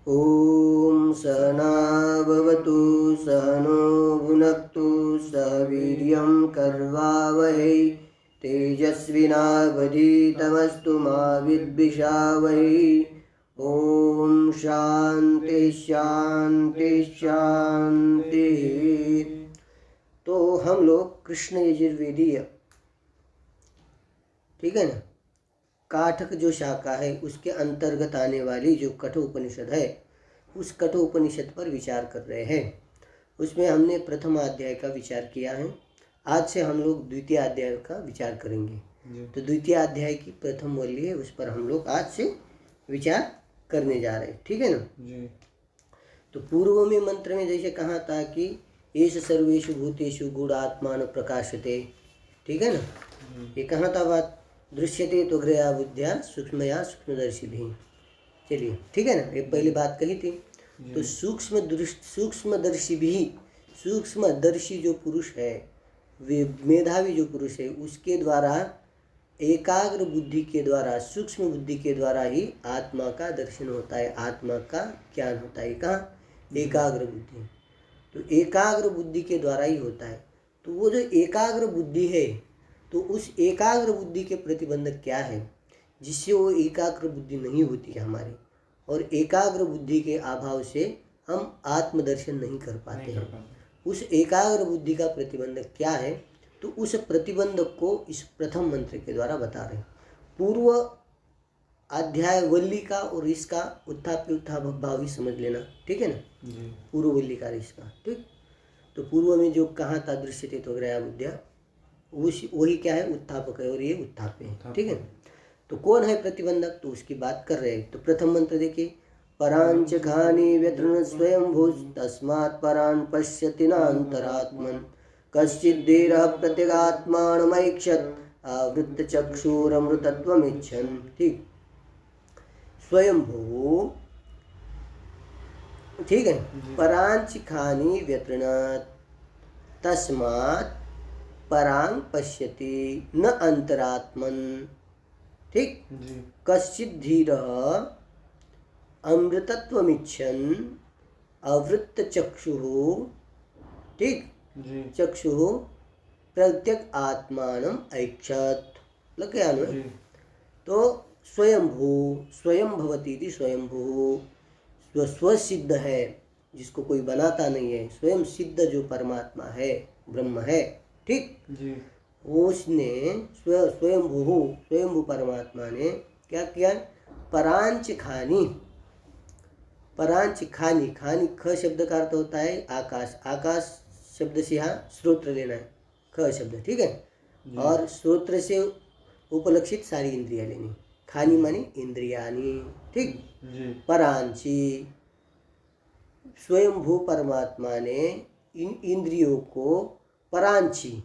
ॐ सहना भवतु सहनो भुनक्तु सह वीर्यं कर्वावहै तेजस्विनावधीतमस्तु मा विद्विषावहै। ॐ शांति शांति शांति। तो हम लोग कृष्ण यजुर्वेदीय, ठीक है ना, काठक जो शाखा है उसके अंतर्गत आने वाली जो कठोपनिषद है उस कठोपनिषद पर विचार कर रहे हैं। उसमें हमने प्रथम अध्याय का विचार किया है। आज से हम लोग द्वितीय अध्याय का विचार करेंगे। तो द्वितीय अध्याय की प्रथम वल्ली है, उस पर हम लोग आज से विचार करने जा रहे हैं, ठीक है ना जी। तो पूर्व में मंत्र में जैसे कहा था कि एष सर्वेषु भूतेषु गूढ़ात्मान प्रकाशते, ठीक है ना, ये कहा था बात। दृश्यते तो ग्रया बुद्धिया सूक्ष्मया सूक्ष्मदर्शी भी, चलिए ठीक है ना, ये पहली बात कही थी। तो सूक्ष्मदर्शी भी, सूक्ष्मदर्शी जो पुरुष है, वे मेधावी जो पुरुष है, उसके द्वारा एकाग्र बुद्धि के द्वारा, सूक्ष्म बुद्धि के द्वारा ही आत्मा का दर्शन होता है, आत्मा का ज्ञान होता है। कहाँ? एकाग्र बुद्धि। तो एकाग्र बुद्धि के द्वारा ही होता है। तो वो जो एकाग्र बुद्धि है, तो उस एकाग्र बुद्धि के प्रतिबंधक क्या है जिससे वो एकाग्र बुद्धि नहीं होती है हमारी, और एकाग्र बुद्धि के अभाव से हम आत्मदर्शन नहीं कर पाते हैं। उस एकाग्र बुद्धि का प्रतिबंधक क्या है, तो उस प्रतिबंधक को इस प्रथम मंत्र के द्वारा बता रहे हैं। पूर्व अध्याय वल्ली का और इसका उत्थाप्य उत्थापक भाव ही समझ लेना, ठीक है ना, पूर्व वल्ली का इसका, ठीक। तो पूर्व में जो कहा था दृश्यते तो ग्रया बुद्धिया, वही क्या है, उत्थापक है, और ये उत्थाप्य है, ठीक है। तो कौन है प्रतिबंधक, तो उसकी बात कर रहे हैं। तो प्रथम मंत्र देखिए, परांच खानी व्यतृण स्वयंभू तस्मात् परान् पश्यति नान्तरात्मन् कश्चिद्धीरः प्रत्यगात्मानमैक्षत आवृत्त चक्षुरमृतत्वमिच्छन्, ठीक। स्वयंभू, ठीक है। परांच खानी व्यतृण तस्मात् परांग पश्यति न अंतरात्मन, ठीक। कश्चित् धीरः अमृतत्वमिच्छन् आवृत्त चक्षुः, ठीक, चक्षुः प्रत्यक आत्मानम ऐक्षत, लग गया ना। तो स्वयंभू, स्वयं भवती थी, स्वयंभू स्वसिद्ध है, जिसको कोई बनाता नहीं है, स्वयं सिद्ध जो परमात्मा है, ब्रह्म है, ठीक। उसने स्वयंभू परमात्मा ने क्या किया, परांच खानी, परांच खानी, खानी ख शब्द का अर्थ होता है आकाश, आकाश शब्द से यहाँ श्रोत्र लेना है, ख शब्द, ठीक है। और श्रोत्र से उपलक्षित सारी इंद्रियां लेनी, खानी मानी इंद्रियानी, ठीक। परांची, स्वयंभू परमात्मा ने इन इंद्रियों को परांची,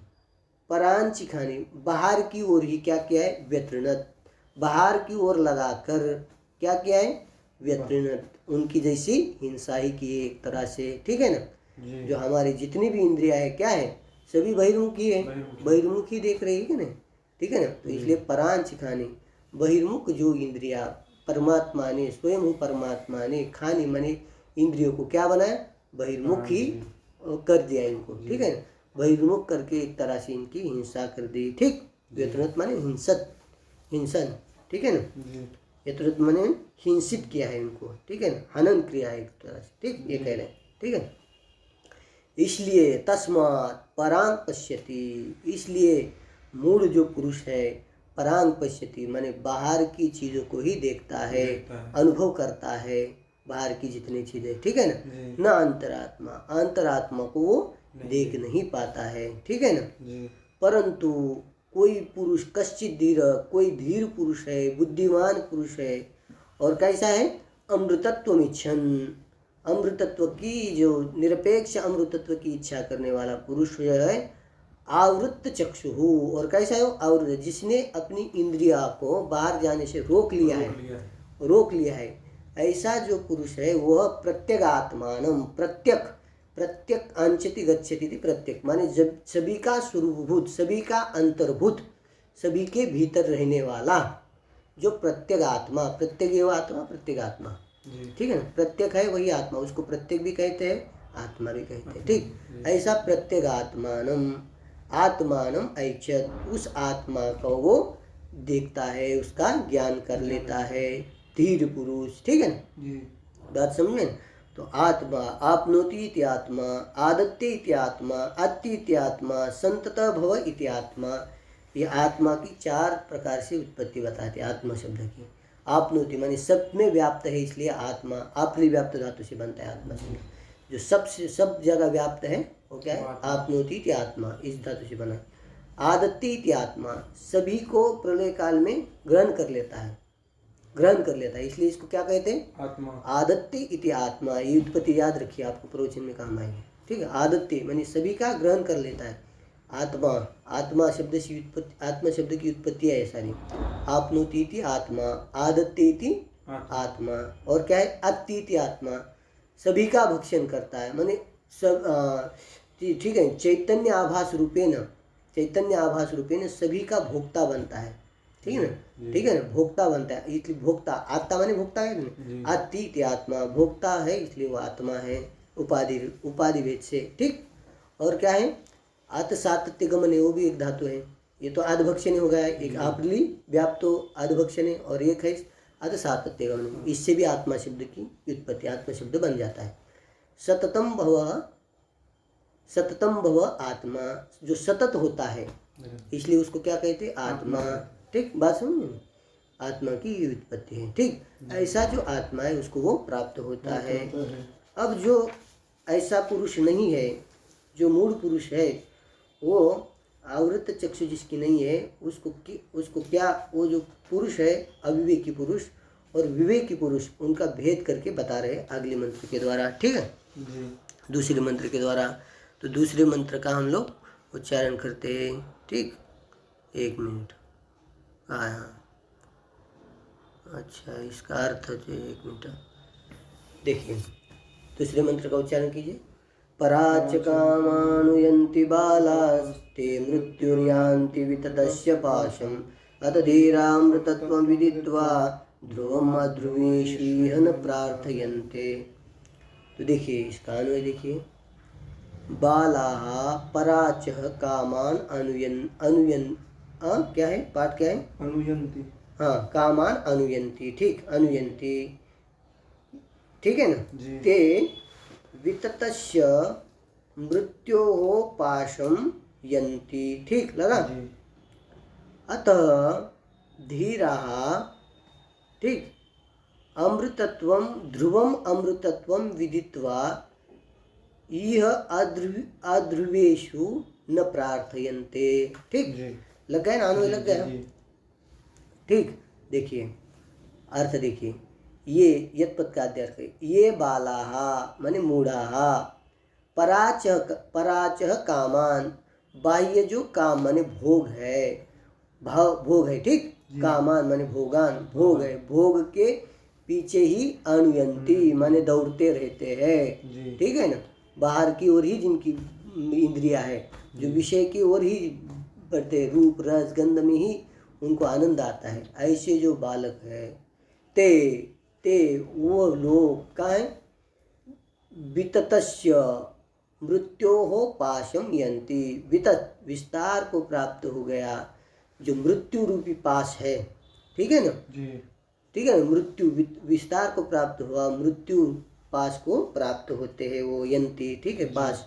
परांची खानी, बाहर की ओर ही क्या किया है, व्यतृणत, बाहर की ओर लगाकर क्या किया है, व्यतृणत, उनकी जैसी हिंसा ही की है एक तरह से, ठीक है ना। जो हमारी जितनी भी इंद्रियां है क्या है, सभी बहिर्मुखी है, बहिर्मुखी देख रही है ना, ठीक है ना। तो इसलिए परांची खानी, बहिर्मुख जो इंद्रिया परमात्मा ने, स्वयं परमात्मा ने खानी माने इंद्रियों को क्या बनाया, बहिर्मुखी कर दिया इनको, ठीक है ना, बहिर्मुख करके एक तरह से इनकी हिंसा कर दी, ठीक। व्यतृणत माने हिंसत, हिंसन, ठीक है ना, व्यतृणत माने हिंसित किया है इनको, ठीक है ना, हनन क्रिया है एक तरह से, ठीक, ये कह रहे हैं, ठीक है। इसलिए तस्मात् परांग पश्यति, इसलिए मूढ़ जो पुरुष है, परांग पश्यति माने बाहर की चीजों को ही देखता है, अनुभव करता है, बाहर की जितनी चीजें, ठीक है ना, न अंतरात्मा, अंतरात्मा को वो देख नहीं पाता है, ठीक है ना। परंतु कोई पुरुष, कश्चित् धीर, कोई धीर पुरुष है, बुद्धिमान पुरुष है, और कैसा है, अमृतत्वमिच्छन्, अमृतत्व की, जो निरपेक्ष अमृतत्व की इच्छा करने वाला पुरुष जो है, आवृत्त चक्षुः, और कैसा है वो आवृत, जिसने अपनी इंद्रिया को बाहर जाने से रोक लिया है, रोक लिया है, ऐसा जो पुरुष है वह प्रत्यगात्मानम, प्रत्यक, प्रत्यक अंचति गच्छति थी, प्रत्यक माने जब सभी का स्वरूपभूत, सभी का अंतर्भूत, सभी के भीतर रहने वाला जो प्रत्यगात्मा, प्रत्यगेव आत्मा, प्रत्यगात्मा, ठीक है ना। प्रत्येक है वही आत्मा, उसको प्रत्येक भी कहते हैं, आत्मा भी कहते हैं। ठीक, ऐसा प्रत्येक आत्मानम आत्मानम ऐच्छत्, उस आत्मा को वो देखता है, उसका ज्ञान कर लेता है धीर पुरुष। ठीक है ना, बात समझ में। तो आत्मा आपनोति इति आत्मा, आदत्ते इति आत्मा, अत्ति इति आत्मा, संततः भव इति आत्मा। ये आत्मा की 4 प्रकार से उत्पत्ति बताते हैं आत्मा शब्द की। आपनोति माने सब में व्याप्त है, इसलिए आत्मा आपली व्याप्त धातु से बनता है आत्मा शब्द। जो सबसे सब जगह व्याप्त है वो क्या है, आपनोति इति आत्मा, इस धातु से बना। आदत्ते इति आत्मा, सभी को प्रलय काल में ग्रहण कर लेता है, ग्रहण कर लेता है, इसलिए इसको क्या कहते हैं, आत्मा। आदत्ते इति आत्मा, ये उत्पत्ति याद रखिए, आपको प्रवचन में काम आएगी। ठीक है, आदत्ते माने सभी का ग्रहण कर लेता है। आत्मा, आत्मा शब्द से उत्पत्ति, आत्मा शब्द की उत्पत्ति है सारी। आपनोति इति आत्मा, आदत्ते इति आत्मा, और क्या है, अत्ति इति आत्मा, सभी का भक्षण करता है, माने सब। ठीक है, चैतन्य आभास रूपेण, चैतन्य आभास रूपेण सभी का भोक्ता बनता है। ठीक है ना, ठीक है ना, भोक्ता बनता है, इसलिए भोक्ता, आत्मा माने भोक्ता है ना, अति इति आत्मा, भोक्ता है इसलिए वो आत्मा है, उपाधि भेद से। ठीक, और क्या है, अत सातत्य गमन है, वो भी एक धातु है। ये तो आधभक्षण हो गया, एक आपली व्याप्तो आधभक्षण है, और एक है अत सातत्य गमन, इससे भी आत्मा शब्द की उत्पत्ति, आत्मा शब्द बन जाता है। सततम भव आत्मा, जो सतत होता है इसलिए उसको क्या कहते हैं, आत्मा। ठीक, बात समझ, आत्मा की ये उत्पत्ति है। ठीक, ऐसा जो आत्मा है उसको वो प्राप्त होता है। अब जो ऐसा पुरुष नहीं है, जो मूल पुरुष है, वो आवृत चक्षु जिसकी नहीं है, उसको क्या, वो जो पुरुष है अविवेकी पुरुष और विवेकी पुरुष, उनका भेद करके बता रहे अगले मंत्र के द्वारा। ठीक है, दूसरे मंत्र के द्वारा। तो दूसरे मंत्र का हम लोग उच्चारण करते हैं। ठीक, 1 मिनट। हाँ, अच्छा, इसका अर्थ है, 1 मिनट देखिए, दूसरे मंत्र का उच्चारण कीजिए। पराच कामानुयन्ति बालास्ते मृत्युर्यान्ति विततस्य पाशम् अत धीरामृतत्वं विदित्वा ध्रुवम् अध्रुवेषु इह न प्रार्थयन्ते। तो देखिए इसका अन्वय देखिए, बालाः पराचः कामान अनुयन क्या है, पाठ क्या है, अनुयन्ति। हाँ, कामान अनुयन्ति। ठीक, अनुयन्ति, ठीक है ना। ते विततस्य मृत्योः पाशं यन्ति। ठीक लगा। अतः धीराः, ठीक, अमृतत्वं ध्रुवम् अमृतत्वं विदित्वा इह अध्रुवेषु न प्रार्थयन्ते। ठीक, लग गया ना, अनुय लग गया। ठीक, देखिए अर्थ देखिए, ये यत्पद का अध्यर्थ है, ये बालाः माने मूढ़ाः, पराचः कामान, बाह्य जो काम माने भोग है, भोग है। ठीक, कामान माने भोगान, भोग है, भोग के पीछे ही अनुयंती माने दौड़ते रहते हैं। ठीक है ना, बाहर की ओर ही जिनकी इंद्रिया है, जो विषय की ओर ही बढ़ते, रूप रस गंध में ही उनको आनंद आता है, ऐसे जो बालक है, ते वो लोग कहाँ है, विततस्य मृत्योः पाशम यन्ति, वितत विस्तार को प्राप्त हो गया, जो मृत्यु रूपी पाश है। ठीक है ना जी, ठीक है ना, मृत्यु विस्तार को प्राप्त हुआ, मृत्यु पाश को प्राप्त होते हैं वो यन्ति। ठीक है, पाश,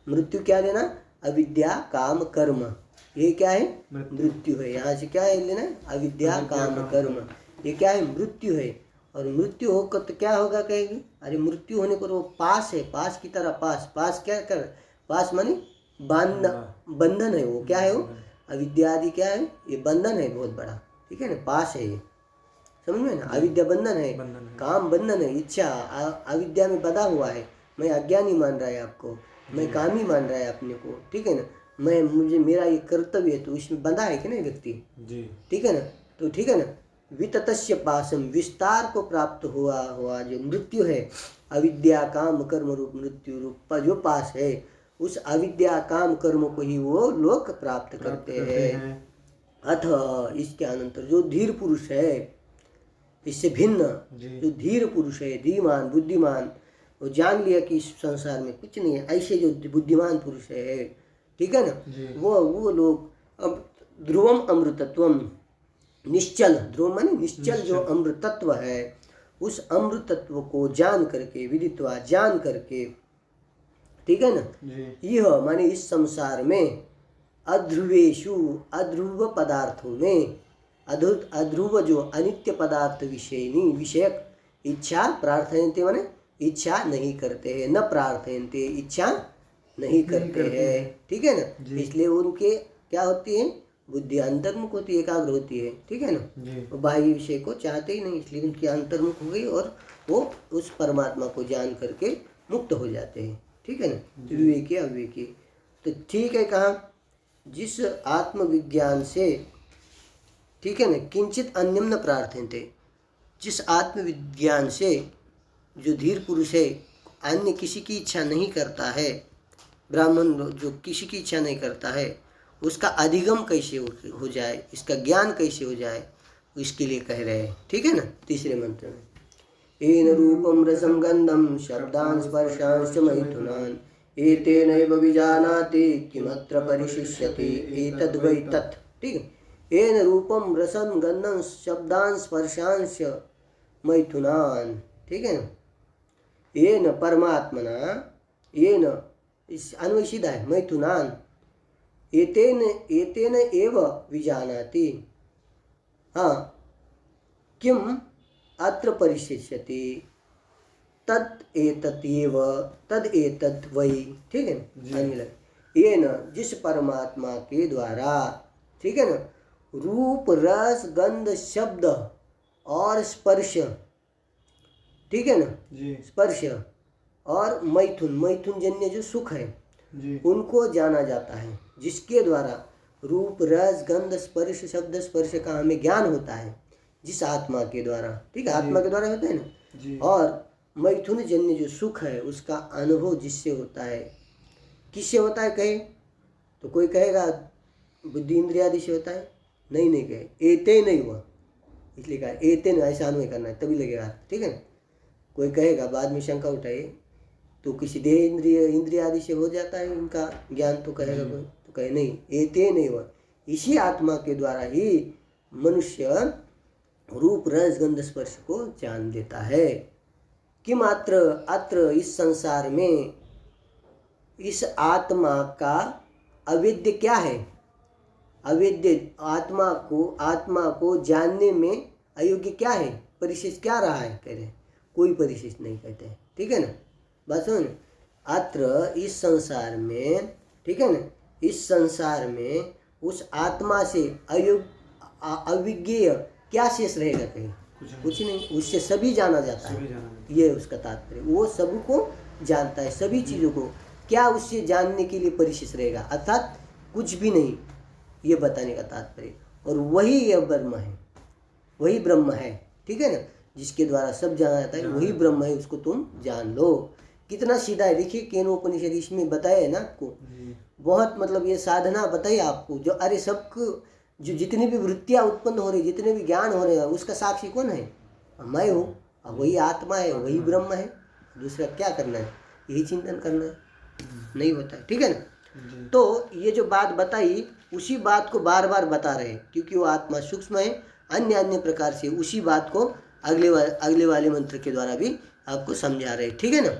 मृत्यु क्या लेना, अविद्या काम कर्म, ये क्या है, मृत्यु है। यहाँ से क्या है लेना, अविद्या काम कर्म, ये क्या है, मृत्यु है। और मृत्यु होकर तो क्या होगा कहेंगे, अरे मृत्यु होने पर वो पास है, पास की तरह, पास क्या कर, पास माने बंधन है, वो क्या है, वो अविद्या आदि क्या है, ये बंधन है बहुत बड़ा। ठीक है ना, पास है ये, समझ में ना, अविद्या बंधन है, काम बंधन है, इच्छा अविद्या में बंधा हुआ है, मैं अज्ञानी मान रहा है आपको, मैं कामी मान रहा है अपने को। ठीक है ना, मुझे मेरा ये कर्तव्य है, तो इसमें बंधा है कि नहीं व्यक्ति जी। ठीक है ना, तो ठीक है ना, विततस्य पाशम, विस्तार को प्राप्त हुआ जो मृत्यु है, अविद्या काम कर्म रूप मृत्यु रूप जो पास है, उस अविद्या काम कर्म को ही वो लोग प्राप्त करते हैं। अथ इसके अनंतर जो धीर पुरुष है, इससे भिन्न जो धीर पुरुष है, धीमान, बुद्धिमान, वो जान लिया कि इस संसार में कुछ नहीं है, ऐसे जो बुद्धिमान पुरुष है, ठीक है ना, वो लोग अब ध्रुवम अमृतत्वम, निश्चल, ध्रुव माने निश्चल जो अमृतत्व है, उस अमृतत्व को जान करके, विदित्वा जान करके, ठीक है ना, यह माने इस संसार में अध्रुवेशु, अध्रुव पदार्थों में, अध्रुव जो अनित्य पदार्थ विषयनी, विषयक इच्छा प्रार्थयन्ते माने इच्छा नहीं करते हैं, न प्रार्थयन्ते इच्छा नहीं करते हैं, ठीक है ना, इसलिए उनके क्या होती है, बुद्धि अंतर्मुख होती है, एकाग्र होती है, ठीक है ना, वो बाह्य विषय को चाहते ही नहीं, इसलिए उनकी अंतर्मुख हो गई और वो उस परमात्मा को जान करके मुक्त हो जाते हैं, ठीक है ना, विवेकी अविवेकी। तो ठीक है, कहा जिस आत्मविज्ञान से, ठीक है ना, किंचित अन्यम न प्रार्थयन्ते, जिस आत्मविज्ञान से जो धीर पुरुष है अन्य किसी की इच्छा नहीं करता है, ब्राह्मण जो किसी की इच्छा नहीं करता है, उसका अधिगम कैसे हो जाए, इसका ज्ञान कैसे हो जाए, इसके लिए कह रहे हैं, ठीक है ना, तीसरे मंत्र में, येन रूपम रसम गंधम शब्दान स्पर्शांश्च मैथुनान एतेनैव विजानाति किमत्र परिशिष्यति एतद् वै तत्, ठीक है, येन रूपम रसम गंधम शब्दान स्पर्शांश्च मैथुनान, ठीक है ना, येन परमात्मना, येन इस अन्वय सीधा है, मैथुनान, एतेन एतेन एव विजानाति, हाँ, किम अत्र परिशिष्यति तत् एतत् एव तद एतत् वै, ठीक है ना, ये न जिस परमात्मा के द्वारा, ठीक है ना, रूप रस गंध शब्द और स्पर्श, ठीक है ना, स्पर्श और मैथुन, मैथुन जन्य जो सुख है उनको जाना जाता है, जिसके द्वारा रूप रस गंध स्पर्श शब्द स्पर्श का हमें ज्ञान होता है, जिस आत्मा के द्वारा, ठीक है, आत्मा के द्वारा होता है ना, और मैथुन जन्य जो सुख है उसका अनुभव जिससे होता है, किससे होता है कहे तो कोई कहेगा बुद्धि इंद्रियादि से होता है, नहीं कहे, एते नहीं हुआ, इसलिए कहा एते नहीं, ऐसा अन्वय करना है तभी लगेगा, ठीक है ना, कोई कहेगा बाद में शंका उठाए तो किसी देह इंद्रिय इंद्रिय आदि से हो जाता है इनका ज्ञान, तो कहेगा कोई, तो कहे नहीं, एते नहीं हुआ, इसी आत्मा के द्वारा ही मनुष्य रूप रस गंध स्पर्श को जान देता है। कि मात्र अत्र इस संसार में इस आत्मा का अवेद्य क्या है, अवेद्य आत्मा को जानने में अयोग्य क्या है, परिशेष क्या रहा है, कह रहे कोई परिशेष नहीं कहते हैं, ठीक है ना, बात सुन, अत्र इस संसार में, ठीक है ना, इस संसार में उस आत्मा से अविज्ञेय क्या शेष रहेगा, कहीं कुछ नहीं, उससे सभी जाना जाता है, ये उसका तात्पर्य, वो सबको जानता है, सभी चीज़ों को, क्या उससे जानने के लिए परिशेष रहेगा, अर्थात कुछ भी नहीं, ये बताने का तात्पर्य, और वही यह ब्रह्म है, वही ब्रह्म है, ठीक है ना, जिसके द्वारा सब जाना जाता है, वही ब्रह्म है, उसको तुम जान लो। कितना सीधा है, देखिए केनोपनिषद इसमें बताया है ना आपको, बहुत मतलब ये साधना बताई आपको, जो अरे सबको जो जितनी भी वृत्तियाँ उत्पन्न हो रही, जितने भी ज्ञान हो रहे हैं, उसका साक्षी कौन है, मैं हूँ, वही आत्मा है, वही ब्रह्म है, दूसरा क्या करना है, यही चिंतन करना है, नहीं होता है, ठीक है ना। तो ये जो बात बताई उसी बात को बार बार बता रहे हैं, क्योंकि वो आत्मा सूक्ष्म है, अन्य प्रकार से उसी बात को अगले वाले मंत्र के द्वारा भी आपको समझा रहे हैं, ठीक है ना।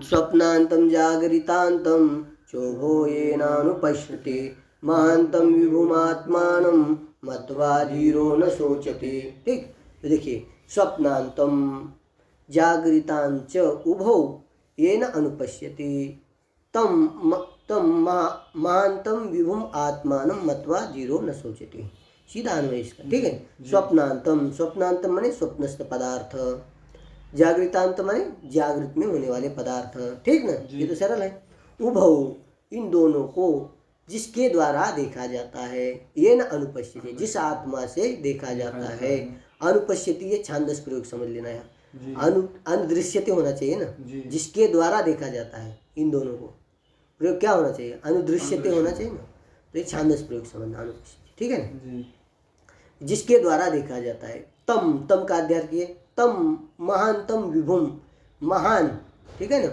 स्वप्नांतम जागरितांतम चोभो येनानुपश्यति महांतम विभुमात्मानं मत्वा धीरो न सोचति, ठीक। तो देखिए स्वप्नांतम जागरितांच उभौ येन अनुपश्यति तम महांतम विभुम आत्मानं मत्वा धीरो न सोचति, सीधा अन्वय इसका, ठीक है। स्वप्नांतम माने स्वप्नस्थ पदार्थ, जागृतांत माने जागृत में होने वाले पदार्थ, ठीक ना, ये तो सरल है। उभौ इन दोनों को जिसके द्वारा देखा जाता है, ये न अनुपस्थिति जिस आत्मा से देखा जाता है, अनुपस्थिति ये छांदस प्रयोग समझ लेना है, अनुदृश्यते होना चाहिए ना, जिसके द्वारा देखा जाता है, इन दोनों को प्रयोग क्या होना चाहिए, अनुदृश्यते होना चाहिए ना, तो ये छांदस प्रयोग समझना अनुपस्थिति, ठीक है ना। जिसके द्वारा देखा जाता है। तम, तम का अध्ययन किए, तम महानतम विभुम, महान, ठीक है ना,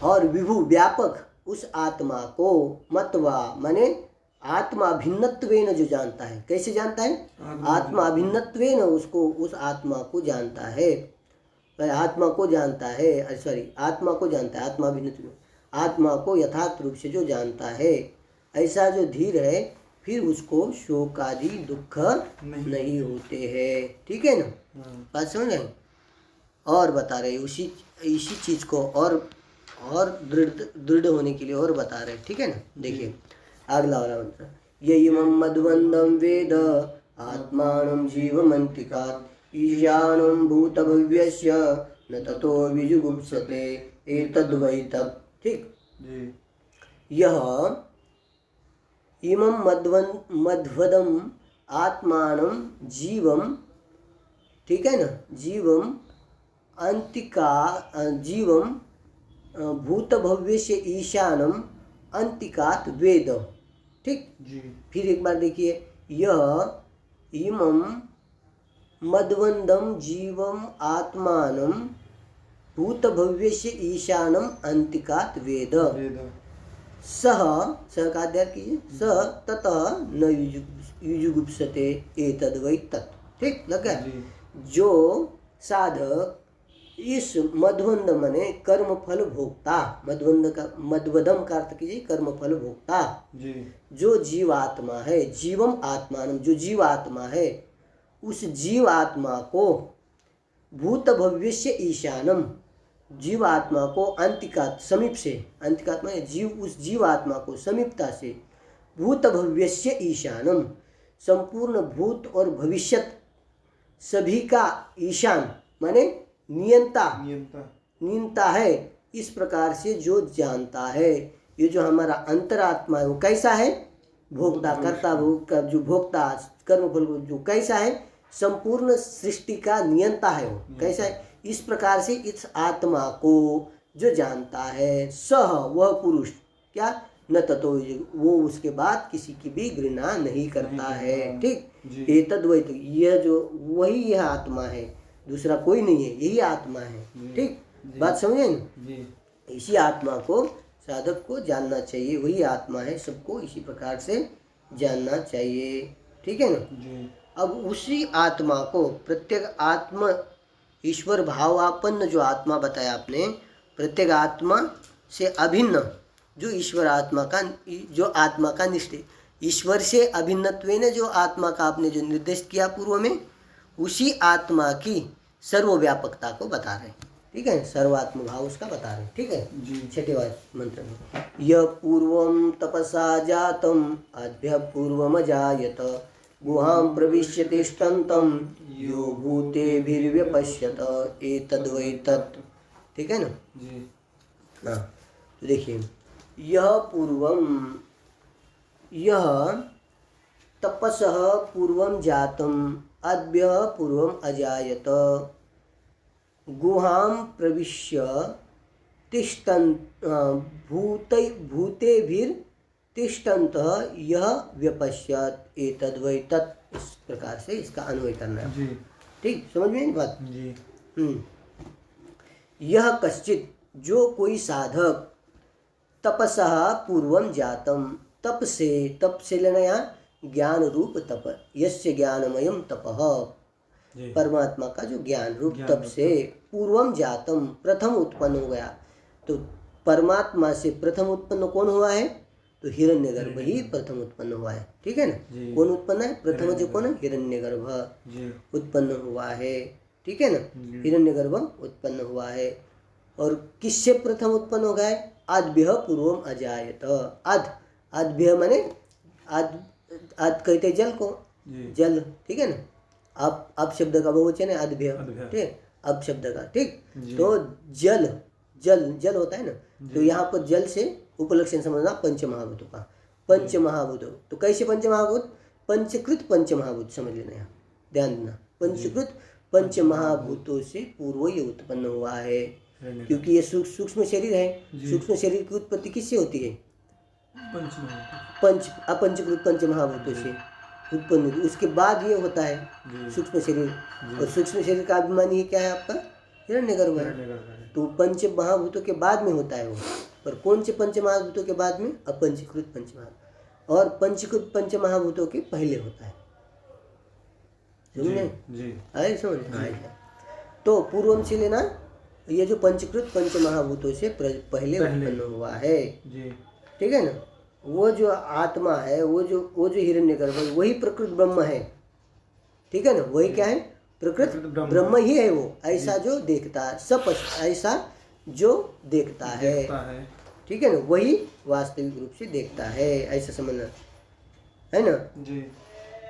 और विभु व्यापक उस आत्मा को, मतवा माने आत्मा भिन्नत्वेन जो जानता है। कैसे जानता है? आत्मा भिन्नत्वेन, उसको, उस आत्मा को जानता है, आत्मा को जानता है, सॉरी आत्मा को जानता है, आत्मा भिन्नत्वेन, आत्मा को यथार्थ रूप से जो जानता है, ऐसा जो धीर है, फिर उसको शोक आदि दुख नहीं होते हैं। ठीक है ना, बात समझ रहे? और बता रहे इसी चीज को और दृढ़ होने के लिए और बता रहे। ठीक है ना, देखिए अगला वाला मंत्र, यइमं मद्वंदं वेद आत्मानं जीवमन्तिकात् ईशानं भूतभव्यस्य न ततो विजुगुप्सते एतद्वै तत्। ठीक, यह इमं मध्वदम आत्मानं जीवम, ठीक है ना, जीवम अंतिका, जीवम भूत भव्य से ईशानम अंतिकात वेद। ठीक जी, फिर एक बार देखिए, यह इमं मद्वंदम जीवम आत्मानं भूत भव्य से ईशानम अंतिकात वेद। सह, सह का अध्ययन कीजिए, सह ततः न युजुगुप्सते एतद्वै तत्। ठीक लग गया? जो साधक इस मध्वंद मने कर्म फल भोक्ता, मध्वंद का, मध्वदम का अर्थ कीजिए कर्म फल भोक्ता जी, जो जीवात्मा है, जीवम आत्मानम, जो जीवात्मा है, उस जीवात्मा को भूत भव्यस्य ईशानम, जीवात्मा को अंतिकात, समीप से, अंतिकात में जीव, उस जीवात्मा को समीपता से, भूत भव्यस्य ईशानम, संपूर्ण भूत और भविष्यत सभी का ईशान माने नियंता है, इस प्रकार से जो जानता है। ये जो हमारा अंतरात्मा है वो कैसा है? भोक्ता, कर्ता, भोग का जो भोक्ता, कर्मफल जो कैसा है? संपूर्ण सृष्टि का नियंता है। वो कैसा है? इस प्रकार से इस आत्मा को जो जानता है, सह वह पुरुष, क्या न ततो, वो उसके बाद किसी की भी घृणा नहीं करता है। ठीक, एतद्वै, यह जो वही यह आत्मा है, दूसरा कोई नहीं है, यही आत्मा है। ठीक, बात समझे ना? इसी आत्मा को साधक को जानना चाहिए, वही आत्मा है, सबको इसी प्रकार से जानना चाहिए। ठीक है ना? अब उसी आत्मा को, प्रत्येक आत्मा ईश्वर भावापन्न जो आत्मा बताया आपने, प्रत्येक आत्मा से अभिन्न जो ईश्वर आत्मा का, जो आत्मा का निश्चय, ईश्वर से अभिन्नत्वेन जो आत्मा का आपने जो निर्देश किया पूर्व में, उसी आत्मा की सर्वव्यापकता को बता रहे। ठीक है, सर्वात्म भाव उसका बता रहे। ठीक है, छठे मंत्र में, यह पूर्वं तपसा जातम आद्य पूर्वमजायत गुहां प्रविश्य तिष्ठन्तं यो भूतेभिर्व्यपश्यत एतद्वै तत्। ठीक है ना जी? हाँ, तो देखिए, यह पूर्वम, यह तपसः पूर्वं जातम अद्य पूर्वम अजायत गुहां प्रविश्य तिष्ठन्त भूतेभिर्तिष्ठन्तः यह व्यपश्यत एतद्वै तत्। इस प्रकार से इसका अन्वय करना है। ठीक, समझ में बात जी? यह कश्चित, जो कोई साधक, तपसः पूर्वम जातम, तप से लेना यहाँ ज्ञान रूप तप, यस्य ज्ञानमयम तपः, परमात्मा का जो ज्ञान रूप तप से पूर्वम जातम, प्रथम उत्पन्न हो गया। तो परमात्मा से प्रथम उत्पन्न कौन हुआ है? तो हिरण्यगर्भ ही प्रथम उत्पन्न हुआ है। ठीक है ना? कौन उत्पन्न है? प्रथम जो कौन है? हिरण्यगर्भ उत्पन्न हुआ है। ठीक है ना? हिरण्यगर्भ उत्पन्न हुआ है। और किससे प्रथम उत्पन्न हो गया है? आद्भ्यः पूर्वम अजायत। आद्भ्य माने आद कहते जल को, जल। ठीक है ना? अब शब्द का बहुवचन है आद्भ्य। ठीक, अब शब्द का, ठीक, तो जल होता है ना, तो यहाँ पर जल से उपलक्षण समझना पंचमहाभूतों का। पंचमहाभूत, तो कैसे पंचमहाभूत? पंचकृत पंचमहाभूत समझ लेना, यहाँ ध्यान देना। पंचकृत पंचमहाभूतों से पूर्व ये उत्पन्न हुआ है, क्योंकि ये सूक्ष्म शरीर है। सूक्ष्म शरीर की उत्पत्ति किससे होती है? अपंचकृत पंचमहाभूतों से। उत्पन्न होती है, उसके बाद ये होता है सूक्ष्म शरीर। और सूक्ष्म शरीर का अभिमानी क्या है आपका? हिरण्यगर्भ है। तो पंच महाभूतों के बाद में होता है वो। पर कौन से पंच महाभूतों के बाद में? अपंचीकृत पंच महाभूत। और पंचीकृत पंच महाभूतों के पहले होता है। समझे? आए समझ? तो पूर्वम से लेना, ये जो पंचीकृत पंच महाभूतों से पहले उत्पन्न हुआ है, ठीक है ना। वो जो आत्मा है, वो जो हिरण्यगर्भ है, वही प्रकृत ब्रह्म है, ठीक है ना। वही क्या है? प्रकृत ब्रह्म ही है वो, ऐसा जो देखता है, सब ऐसा जो देखता है, ठीक है ना, वही वास्तविक रूप से देखता है, ऐसा समझना है ना जी।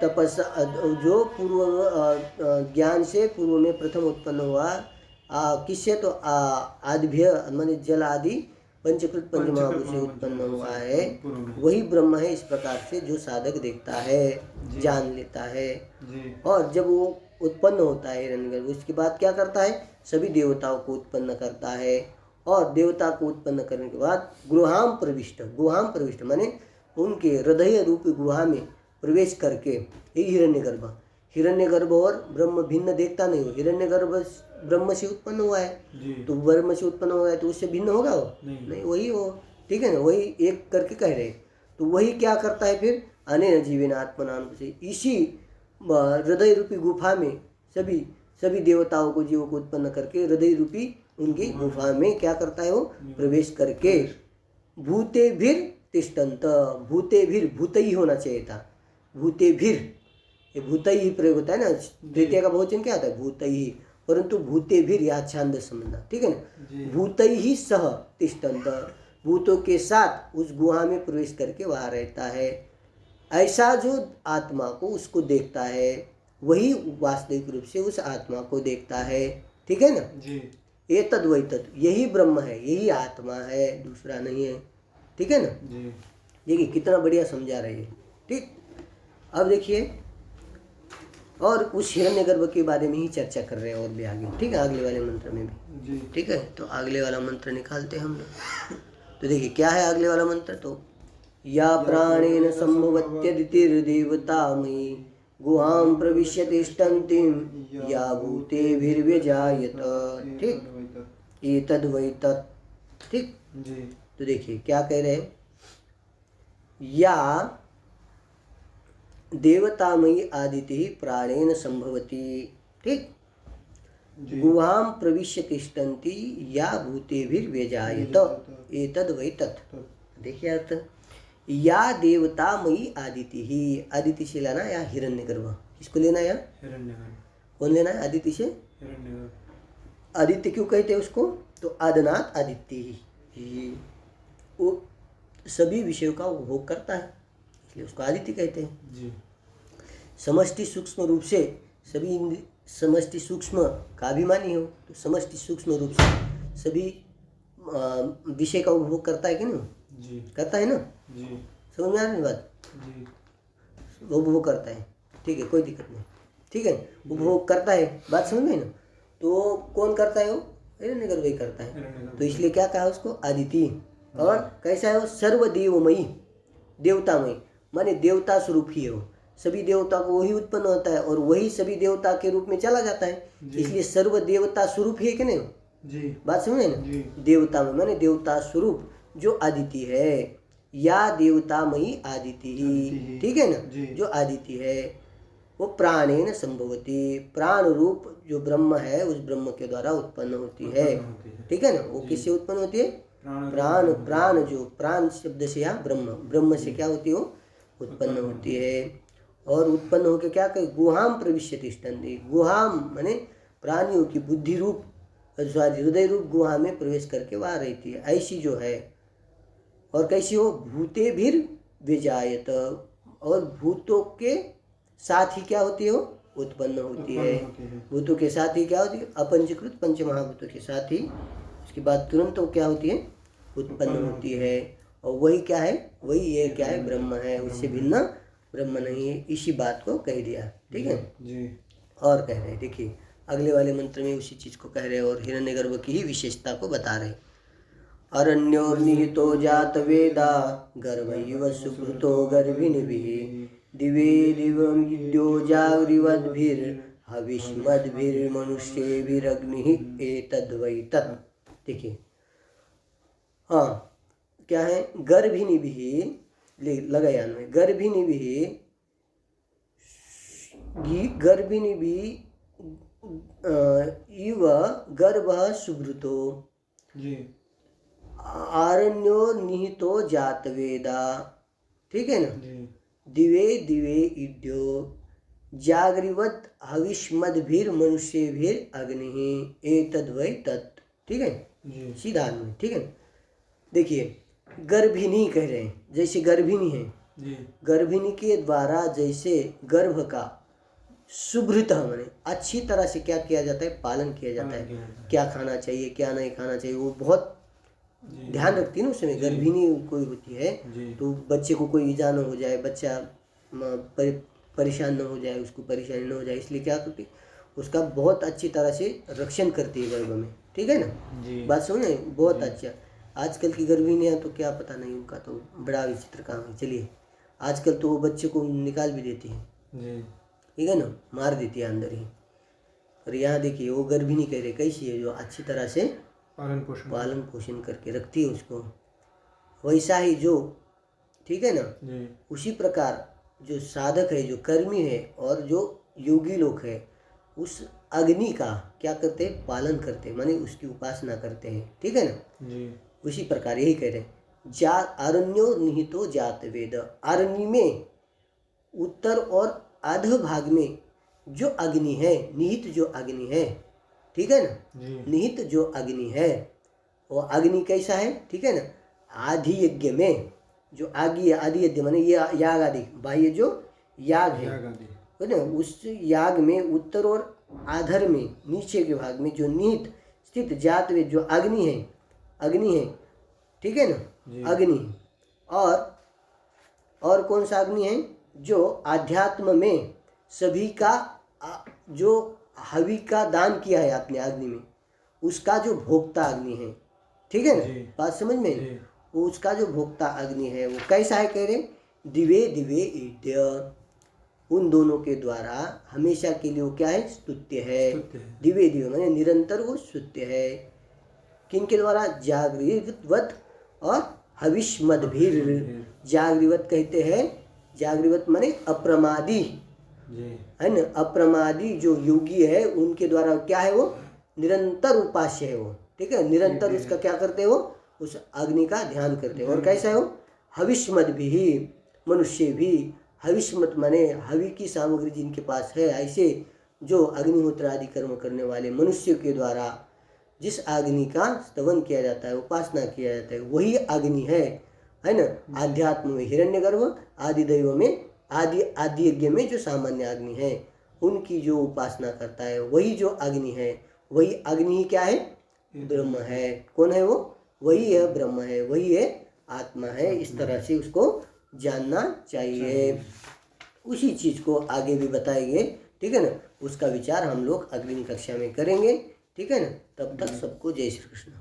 तपस्या जो पूर्व ज्ञान से पूर्व में प्रथम उत्पन्न हुआ किससे? तो आदिभ्य माने जल आदि पंचकृत पंच महाभूत से उत्पन्न हुआ है, वही ब्रह्म है। इस प्रकार से जो साधक देखता है, जान लेता है जी। और जब वो उत्पन्न होता है हिरण्यगर्भ, उसके बाद क्या करता है? सभी देवताओं को उत्पन्न करता है। और देवता को उत्पन्न करने के बाद गुहाम प्रविष्ट माने उनके हृदय रूपी गुहा में प्रवेश करके, ये हिरण्यगर्भ और ब्रह्म भिन्न देखता नहीं हो। हिरण्यगर्भ ब्रह्म से उत्पन्न हुआ है, तो ब्रह्म से उत्पन्न हुआ है तो उससे भिन्न होगा वो? नहीं, वही हो, ठीक है ना। वही एक करके कह रहे। तो वही क्या करता है फिर? अनेन जीवेन आत्मनाम से, इसी हृदय रूपी गुफा में सभी देवताओं को, जीवों को उत्पन्न करके हृदय रूपी उनकी गुफा में क्या करता है? वो प्रवेश करके भूते भीर तिष्ठन्त, भूते भीर भूत ही होना चाहिए था, भूते भीर, ये भूत ही प्रयोग होता है ना। द्वितीय का बहुवचन क्या आता है? भूत ही, परंतु भूते भीर या छांद समझना, ठीक है ना। भूत ही सह तिष्ठन्त, भूतों के साथ उस गुहा में प्रवेश करके वहाँ रहता है। ऐसा जो आत्मा को उसको देखता है, वही वास्तविक रूप से उस आत्मा को देखता है, ठीक है ना जी। ये तद वही तद, यही ब्रह्म है, यही आत्मा है, दूसरा नहीं है, ठीक है ना जी। देखिए कितना बढ़िया समझा रहे हैं, ठीक। अब देखिए और उस हिरण्यगर्भ के बारे में ही चर्चा कर रहे हैं और भी आगे, ठीक है, अगले वाले मंत्र में भी, ठीक है। तो अगले वाला मंत्र निकालते हैं हम लोग। तो देखिए क्या है अगले वाला मंत्र? तो या प्राणेन संभवत्यदितिर्देवतामयी गुहां प्रविश्य तिष्ठन्तीं या भूतेभिर्व्यजायत, ठीक। एतद् वै तत्, ठीक जी। तो देखिए क्या कह रहे हैं? या देवतामयी आदिति प्राणेन संभवती, ठीक। गुहां प्रविश्य तिष्ठन्ति या भूतेभिर्व्यजायत, एतद् वै तत्। देखिए अर्थ, या देवतामयी आदिति ही, आदिति से लेना या हिरण्यगर्भ, किसको लेना है? हिरण्यगर्भ। कौन लेना है आदिति से? हिरण्यगर्भ। आदित्य क्यों कहते हैं उसको? तो आदनात् आदित्य ही, वो सभी विषयों का उपभोग करता है, इसलिए उसको आदित्य कहते हैं जी। समष्टि सूक्ष्म रूप से सभी, समष्टि सूक्ष्म का अभिमानी हो तो समष्टि सूक्ष्म रूप से सभी विषय का उपभोग करता है कि नहीं जी? करता है ना जी। समझ में आ रही बात जी? उपभोग करता है, ठीक है, कोई दिक्कत नहीं, ठीक है, उपभोग करता है, बात समझ में ना। तो कौन करता है? वो हिरण्यगर्भ ही करता है। तो इसलिए क्या कहा उसको? आदिति। और कैसा है वो? सर्वदेवमयी, देवतामयी, माने देवता स्वरूप ही है वो, सभी देवता को वही उत्पन्न होता है और वही सभी देवता के रूप में चला जाता है, इसलिए सर्व देवता स्वरूप ही है कि नहीं जी? बात समझे ना। देवता में माने देवता स्वरूप जो आदिति है, या देवतामयी आदिति ही, ठीक है ना। जो आदिति है वो प्राणेन संभवती, प्राण रूप जो ब्रह्म है उस ब्रह्म के द्वारा उत्पन्न होती है, ठीक है ना। वो किससे उत्पन्न होती है? प्राण, प्राण जो प्राण शब्द से या ब्रह्म से क्या होती है? वो उत्पन्न होती है। और उत्पन्न होकर क्या कहे? गुहाम प्रविश्य तिष्ठन्ति, गुहाम माने प्राणियों की बुद्धि रूप, हृदय रूप गुहा में प्रवेश करके वहाँ रहती है, ऐसी जो है। और कैसी हो? भूते भीर विजायत, और भूतों के साथ ही क्या होती है? वो उत्पन्न होती है। भूतों के साथ ही क्या होती है? अपंचीकृत पंच महाभूतों के साथ ही उसके बाद तुरंत वो क्या होती है? उत्पन्न होती है। और वही क्या है? वही ये क्या है? ब्रह्म है, उससे भिन्न ब्रह्म नहीं है, इसी बात को कह दिया, ठीक है जी। और कह रहे, देखिए अगले वाले मंत्र में उसी चीज को कह रहे और हिरण्यगर्भ की ही विशेषता को बता रहे। अरण्योर्निहितो जात वेदा गर्भैव सुकृतो गर्भिणीभिः दिवे दिवमिद्यो जागृवद्भिर्हविष्मद्भिर्मनुष्येभिरग्निः एतद्वै तत्। देखिए, हाँ क्या है, गर्भिणीभिः लगाया में गर्भिणीभिः इव गर्भः सुभृतो आरण्यो निहितो जातवेदा। ठीक है ना, दिवे दिवे इद्यो जागृवत् हविष्मद्भिर्मनुष्येभिर अग्निः एतद्वै तत्। ठीक है, सीधा में। ठीक है, देखिए गर्भिणी कह रहे हैं, जैसे गर्भिणी है, गर्भिणी के द्वारा जैसे गर्भ का सुभृत माने अच्छी तरह से क्या किया जाता है, पालन किया जाता है। क्या खाना चाहिए, क्या नहीं खाना चाहिए, वो बहुत ध्यान रखती है ना। उस समय गर्भिणी कोई होती है तो बच्चे को कोई ईजा न हो जाए, बच्चा परेशान न हो जाए, उसको परेशानी न हो जाए, इसलिए क्या करती है, उसका बहुत अच्छी तरह से रक्षण करती है गर्भ में। ठीक है ना, बात सुने, बहुत अच्छा। आजकल की गर्भिणियाँ तो क्या पता नहीं, उनका तो बड़ा विचित्र काम है। चलिए, आजकल तो वो बच्चे को निकाल भी देती है, ठीक है ना, मार देती है अंदर ही। और यहाँ देखिए वो गर्भिणी कह रहे कैसी है, जो अच्छी तरह से पालन पोषण करके रखती है उसको। वैसा ही जो, ठीक है ना, उसी प्रकार जो साधक है, जो कर्मी है और जो योगी लोग है, उस अग्नि का क्या करते हैं, पालन करते हैं, माने उसकी उपासना करते हैं। ठीक है ना, उसी प्रकार यही कह रहे हैं, जा अरण्यो निहितो जात वेद। अरण्य में उत्तर और अध भाग में जो अग्नि है, निहित जो अग्नि है, ठीक है ना, निहित जो अग्नि है, वो अग्नि कैसा है, ठीक है ना, आदि यज्ञ में जो आदि यज्ञ माने ये याग आदि, बाह्य जो याग है ना, उस याग में उत्तर और आधर में नीचे के भाग में जो निहित स्थित जात में जो अग्नि है, ठीक है ना, अग्नि। और कौन सा अग्नि है, जो आध्यात्म में सभी का जो हवि का दान किया है आपने अग्नि में, उसका जो भोक्ता अग्नि है। ठीक है ना, बात समझ में, उसका जो भोक्ता अग्नि है वो कैसा है, कह रहे दिवे दिवे ईड्य, उन दोनों के द्वारा हमेशा के लिए वो क्या है, स्तुत्य है। दिवे दिवे माने निरंतर वो स्तुत्य है। किनके द्वारा, जागृवत और हविष्मद्भिर। जागृवत कहते हैं, जागृवत माने अप्रमादी है ना, अप्रमादी जो योगी है उनके द्वारा क्या है, वो निरंतर उपास्य है वो। ठीक है, निरंतर उसका क्या करते हैं, वो उस अग्नि का ध्यान करते हैं। और कैसा है वो, हविष्मद्भिः, मनुष्य भी। हविष्मत माने हवि की सामग्री जिनके पास है, ऐसे जो अग्निहोत्र आदि कर्म करने वाले मनुष्य के द्वारा जिस अग्नि का स्तवन किया जाता है, उपासना किया जाता है, वही अग्नि है ना। आध्यात्म में हिरण्यगर्भ, आदि दैव में आदि यज्ञ में जो सामान्य अग्नि है, उनकी जो उपासना करता है वही जो अग्नि है, वही अग्नि ही क्या है, ब्रह्म है। कौन है वो, वही है ब्रह्म है, वही है आत्मा है। इस तरह से उसको जानना चाहिए। उसी चीज़ को आगे भी बताएंगे, ठीक है ना, उसका विचार हम लोग अगली कक्षा में करेंगे। ठीक है ना, तब तक सबको जय श्री कृष्ण।